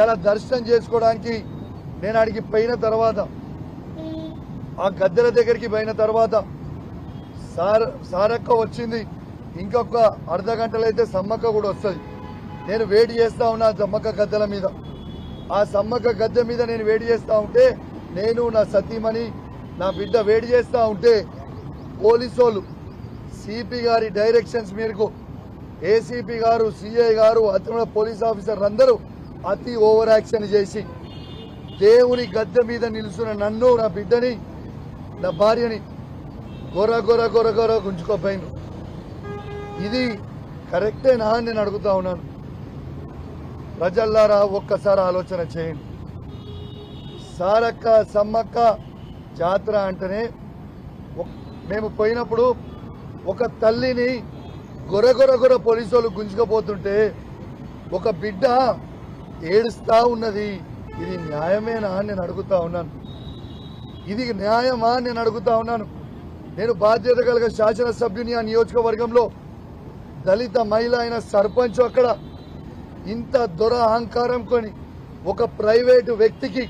ఇలా దర్శనం చేసుకోవడానికి నేను అడిగి పోయిన తర్వాత ఆ గద్దెల దగ్గరికి పోయిన తర్వాత సారక్క వచ్చింది, ఇంకొక అర్ధ గంటలో అయితే సమ్మక్క కూడా వస్తుంది. నేను వేడి చేస్తా ఉన్నా సమ్మక్క గద్దెల మీద. ఆ సమ్మక్క గద్దె మీద నేను వేడి చేస్తా ఉంటే, నేను నా సతీమణి నా బిడ్డ వేడి చేస్తా ఉంటే పోలీసోళ్ళు సిపి గారి డైరెక్షన్స్ మేరకు ఏసీపీ గారు, సిఐ గారు, అతను పోలీస్ ఆఫీసర్ అందరూ అతి ఓవర్ యాక్షన్ చేసి దేవుని గద్దె మీద నిలుచున్న నన్ను, నా బిడ్డని, నా భార్యని గొర్ర గొర్ర గొర్ర గొర్ర గుంజుకోపోయిను. ఇది కరెక్టేనా అని నేను అడుగుతా ఉన్నాను. ప్రజల్లారా ఒక్కసారి ఆలోచన చేయండి. సారక్క సమ్మక్క జాతర అంటేనే మేము పోయినప్పుడు ఒక తల్లిని గొర్ర గొర్ర గొర్ర పోలీసు వాళ్ళు గుంజుకపోతుంటే ఒక బిడ్డ ఏడుస్తా ఉన్నది. ఇది న్యాయమేనా అని నేను అడుగుతా ఉన్నాను. ఇది న్యాయమా అని నేను అడుగుతా ఉన్నాను. నేను బాధ్యత కలిగిన శాసనసభ్యుని ఆ నియోజకవర్గంలో దళిత మహిళ అయిన సర్పంచ్ అక్కడ ఇంత దురహంకారం కొని ఒక ప్రైవేటు వ్యక్తికి